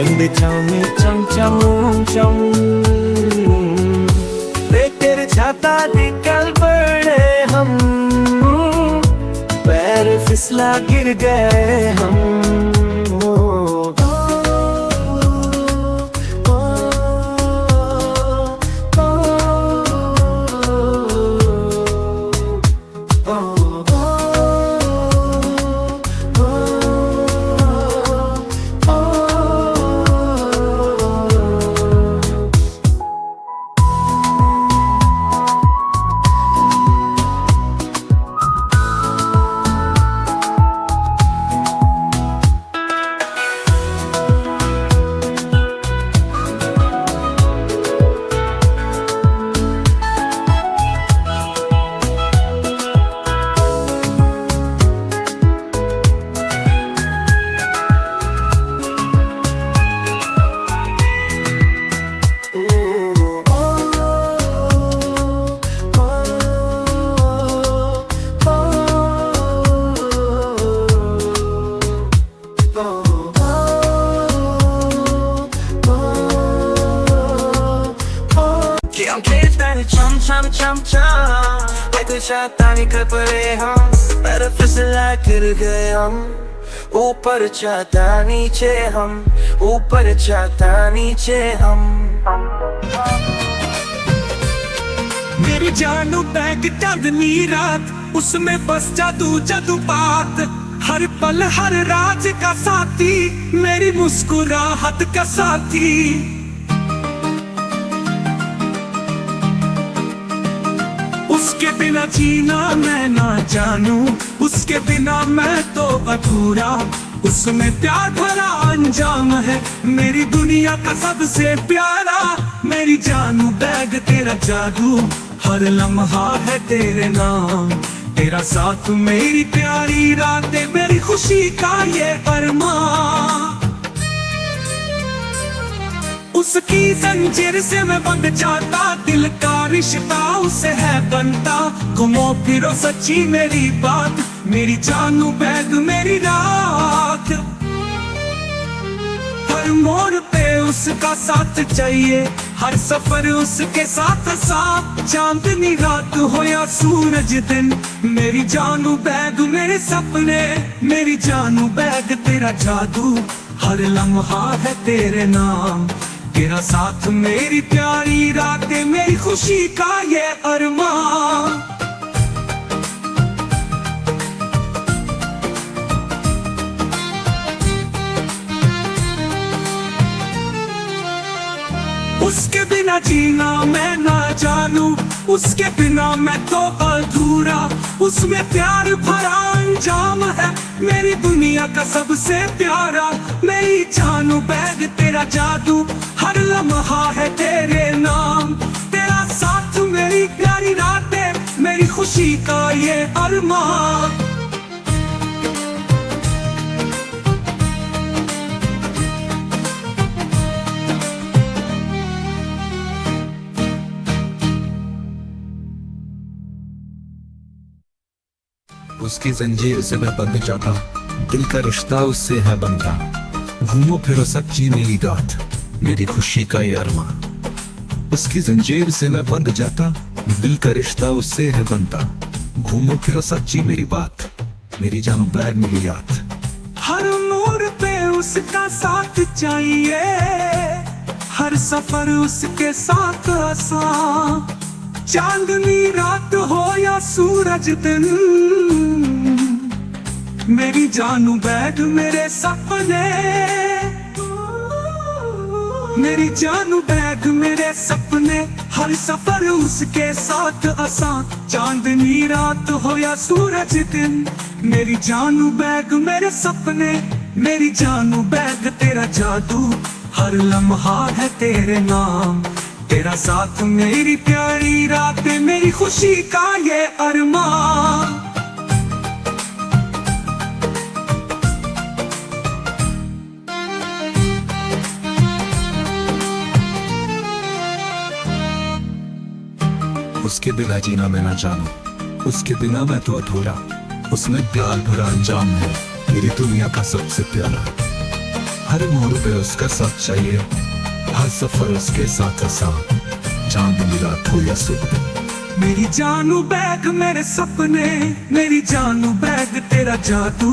रंग छावे चम चम चम तेरे छाता निकल पड़े हम, पैर फिसला गिर गए हम। Chum chum chum, तेरे छाता निकल पड़े हम, पैर फिसला गिर गए हम। ऊपर छाता नीचे हम, ऊपर छाता नीचे हम। मेरी जानू बैग चांदनी रात, उसमें बस जादू जादू बात। हर पल हर राज का साथी, मेरी मुस्कुराहट का साथी। उसके बिना जीना मैं ना जानू, उसके बिना मैं तो अधूरा। उसमें प्यार भरा अंजाम है, मेरी दुनिया का सबसे प्यारा। मेरी जानू बैग तेरा जादू, हर लम्हा है तेरे नाम। तेरा साथ मेरी प्यारी रातें, मेरी खुशी का ये अरमान। उसकी जंजीर से मैं बंध जाता, दिल का रिश्ता उससे है बनता। घूमो फिरो सच्ची मेरी बात, मेरी जानू बैग मेरी रात। हर मोड़ पे उसका साथ चाहिए, हर सफर उसके साथ साथ। चांदनी रात हो या सूरज दिन, मेरी जानू बैग मेरे सपने। मेरी जानू बैग तेरा जादू, हर लम्हा है तेरे नाम। तेरा साथ मेरी प्यारी रातें, मेरी खुशी का ये अरमान। उसके बिना जीना मैं ना जानू, उसके बिना मैं तो अधूरा। उसमें प्यार भरा अंजाम है, मेरी दुनिया का सबसे प्यारा। मेरी जानू बैग तेरा जादू, हर लम्हा है तेरे नाम। तेरा साथ मेरी प्यारी रातें, मेरी खुशी का ये अरमान। उसकी जंजीर से मैं बंध जाता, दिल का रिश्ता उससे है बनता। घूमो फिरो सच्ची मेरी रात, मेरी खुशी का ये अरमान। उसकी जंजीर से मैं बंध जाता, दिल का रिश्ता उससे है बनता। घूमो फिरो सच्ची मेरी बात, मेरी जानू बैग मेरी याद। हर मोड़ पे उसका साथ चाहिए, हर सफर उसके साथ आसान। चांदनी रात हो या सूरज दिन, मेरी जानू बैग मेरे सपने। मेरी जानू बैग मेरे सपने, हर सफर उसके साथ आसान। चांदनी रात हो या सूरज दिन, मेरी जानू बैग मेरे सपने। मेरी जानू बैग तेरा जादू, हर लम्हा है तेरे नाम। तेरा साथ मेरी प्यारी रातें, मेरी खुशी का ये अरमान। उसके बिना जीना मैं ना जानू, उसके बिना मैं तो अधूरा। उसमें प्यार भरा अंजाम है, मेरी दुनिया का सबसे प्यारा। हर मोड़ पे उसका साथ चाहिए, हर सफर उसके साथ आसान, चांद मिला हो या सुबह। मेरी जानू बैग मेरे सपने, मेरी जानू बैग तेरा जादू,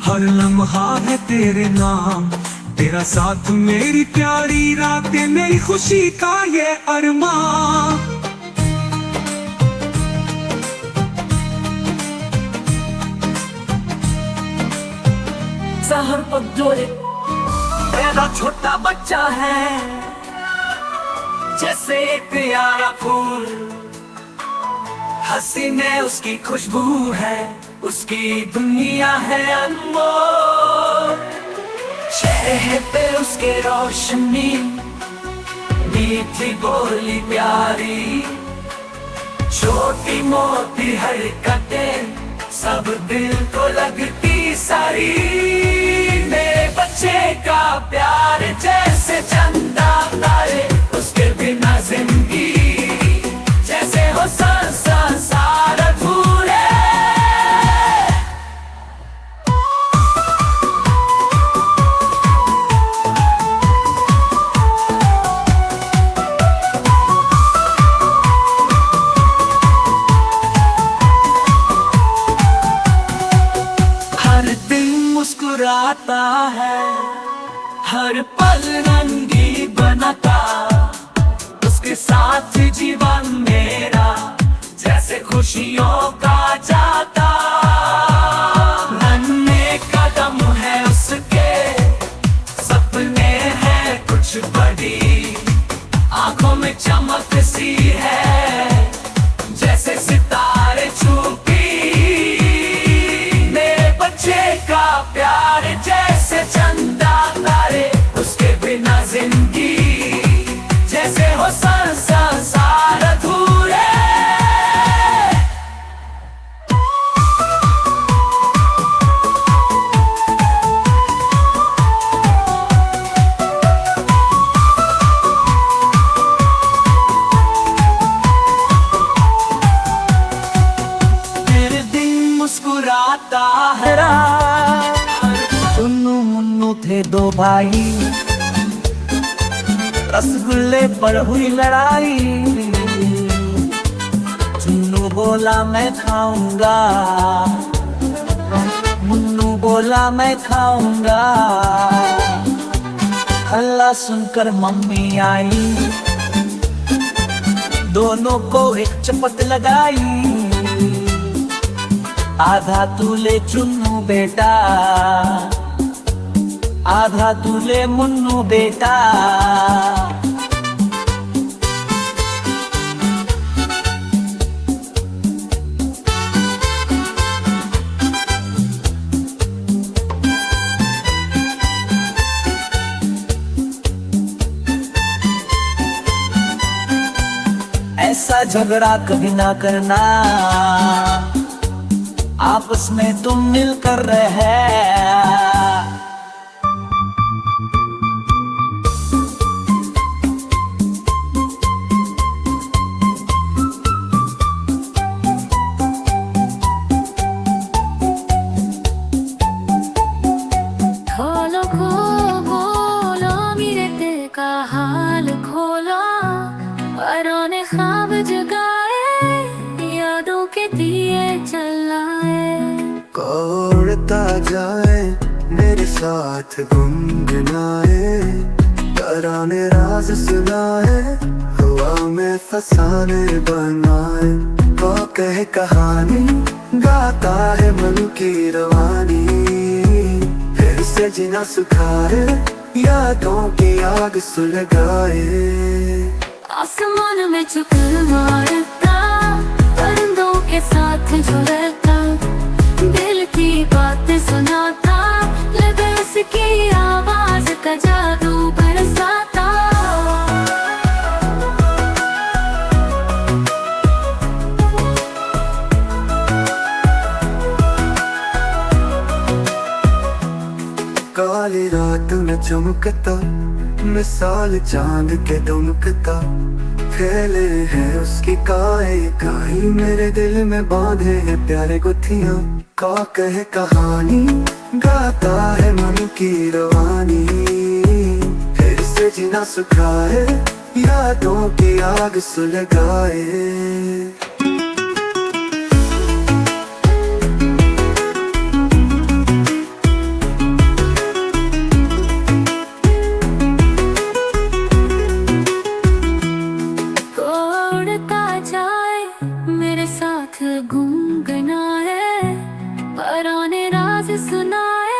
हर लम्हा है तेरे नाम, तेरा साथ मेरी प्यारी रातें, मेरी खुशी का ये अरमान। सहर पगडोले मेरा छोटा बच्चा है, जैसे एक प्यारा फूल, हसीने उसकी खुशबू है, उसकी दुनिया है अनमोल। शहर पे उसके रोशनी, मीठी बोली प्यारी, छोटी मोटी हरकतें सब दिल को लगती सारी। मेरे बच्चे का प्यार जैसे चंदा तारे, उसके बिना जिंदगी जैसे हो संसार अधूरे। हर दिन मुस्कुराता है, हर पल रंगी बनाता, उसके साथ जीवन मेरा जैसे खुशियों का जाता। नन्हे कदम है उसके, सपने हैं कुछ बड़ी, आंखों में चमक सी है जैसे सितारे छुपी। मेरे बच्चे का प्यार जैसे चंदा तारे, उसके बिना जिंदगी जैसे हो संसार अधूरे। मेरे दिन मुस्कुराता है, चुन्नू मुन्नू थे दो भाई, रसगुल्ले पर हुई लड़ाई। चुन्नू बोला मैं खाऊंगा, मुन्नू बोला मैं खाऊंगा। हल्ला सुनकर मम्मी आई, दोनों को एक चपत लगाई। आधा तू ले चुन्नू बेटा, आधा तू ले मुन्नू बेटा। ऐसा झगड़ा कभी ना करना, आपस में तुम मिलकर रहे। खोलो खोलो मेरे दिल का हाल खोलो, परों ने ख्वाब जगाए, यादों के दिए जलाए। उड़ता जाए मेरे साथ गुनगुनाए, तराने राज सुनाए, हवा में फसाने बनाए। वो कहे कहानी, गाता है मन की रवानी, फिर से जीना सुखाए, यादों की आग सुलगाए। आसमान में चक्कर मारता, परिंदों के साथ झूलता, दिल की बातें सुनाता, लगे उसकी आवाज का जादू बरसाता। काली रात में चमकता, मिसाल चांद के दमकता, फैले हैं उसकी काए काई, मेरे दिल में बांधे हैं प्यारे गुत्थियां। का कहे कहानी, गाता है मन की रवानी, फिर से जीना सुखाए, यादों की आग सुलगाए। उड़ता जाए मेरे साथ गुनगुनाए, पुराने राज सुनाए,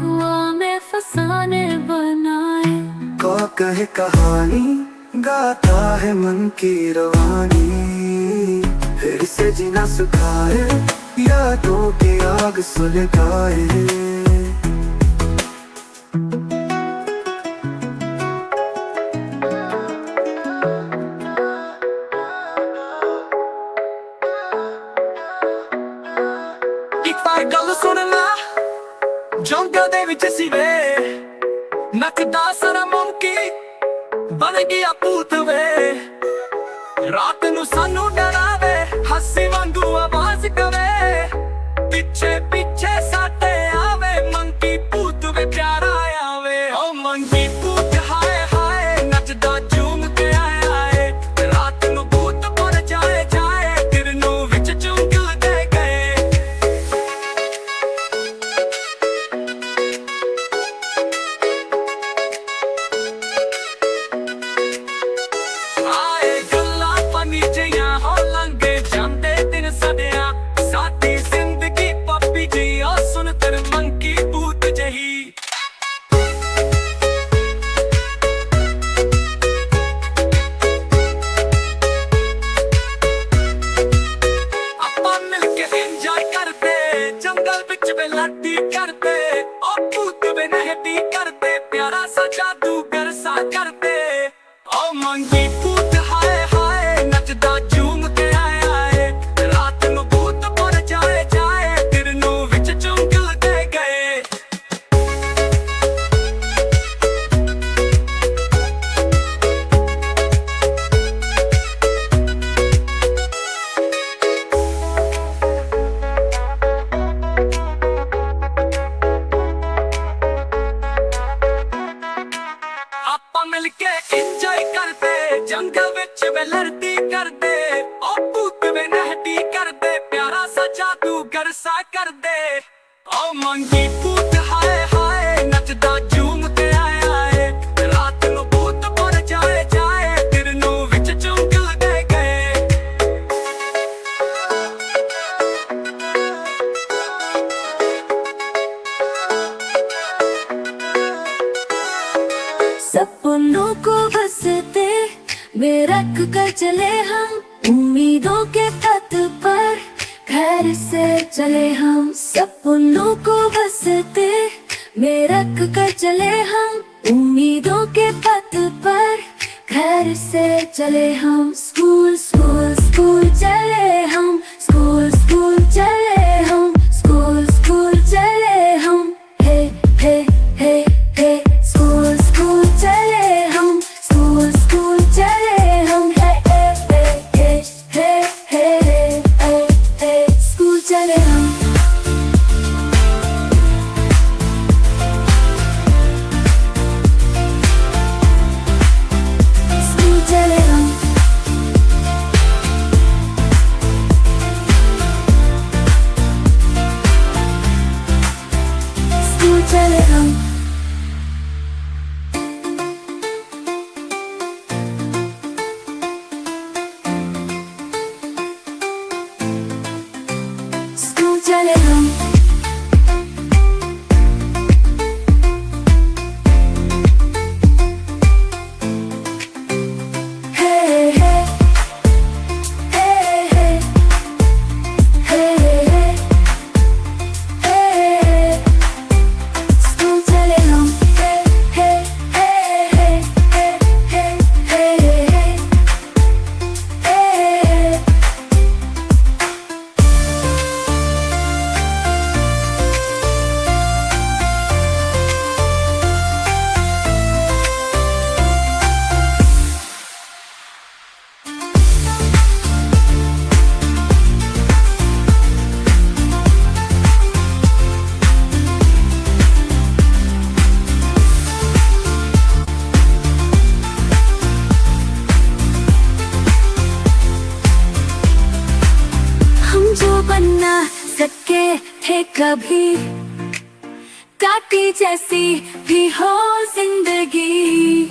वो में फसाने बनाए। को कहे कहानी, गाता है मन की रवानी, फिर से जीना सुखाए, यादों की आग सुलगाए। ਗੱਲ ਸੁਣ ਲਾ, ਜੰਗਲ ਦੇ ਵਿੱਚ ਸੀ ਵੇ, ਨੱਚਦਾ ਸਾਰਾ ਮੰਕੀ ਬਣ ਗਿਆ ਭੂਤ ਵੇ। ਰਾਤ ਨੂੰ ਸਾਨੂੰ ਡਰਾਵੇ, ਹਾਸੀ ਵਾਂਗੂ ਆਵਾਜ਼ ਕਵੇ, ਪਿੱਛੇ ਪਿੱਛੇ ਸਾਡੇ ਆਵੇ, ਮੰਕੀ ਭੂਤ ਵੇ ਪਿਆਰਾ ਆਵੇ। ਓ ਮੰਕੀ ਭੂਤ ਹਾਏ ਹਾਏ, ਨੱਚਦਾ ਝੂਮ ਕੇ ਆਏ, ਰਾਤ ਨੂੰ ਭੂਤ ਬਣ ਜਾਏ ਜਾਏ, ਦਿਲ ਨੂੰ ਵਿੱਚ ਚੁੰਗਲ ਦੇ ਗਏ। जंगल बिच वे लड्डी करते, ओ भूत वे नहटी करते, प्यारा सा जादूगर सा करते। ओ मंगी भूत हाय हाय, नचदा झूम के आए, रात नू भूत बन जाए जाए, दिल नू विच चुंगल दे गए। मिल के इंजॉय करते, जंगल विच वे लड़ती करते, ओ भूत वे नहटी करते, प्यारा सा जादूगर सा करते। ओ मंगी भूत हाय हाय, नचदा झूम के आए, रात नू भूत बन जाए जाए, दिल नू विच चुंगल दे गए। सपनों को बसते में रख कर चले हम, उम्मीदों के पथ पर घर से चले हम। सपनों को बसते में रख कर चले हम, उम्मीदों के पथ पर घर से चले हम। स्कूल स्कूल स्कूल चले हम, स्कूल स्कूल चले हम, स्कूल स्कूल चले हम, हे हे हे हे। स्कूल स्कूल चले हम, स्कूल स्कूल चले हम, हे हे हे हे हे हे हे। स्कूल चले हम, स्कूल चले हम, स्कूल चले हम। स्कूल बनना सके थे कभी, काटी जैसी भी हो जिंदगी,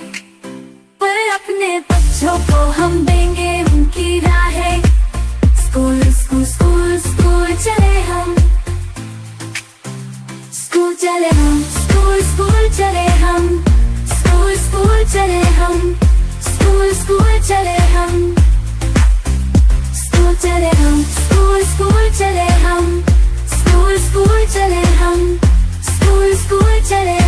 पर अपने बच्चों को हम देंगे उनकी राहें। स्कूल स्कूल स्कूल स्कूल चले हम, स्कूल चले हम, स्कूल स्कूल चले हम, स्कूल स्कूल चले हम, स्कूल स्कूल चले हम, स्कूल चले हम, स्कूल स्कूल चले हम, स्कूल स्कूल चले हम, स्कूल स्कूल चले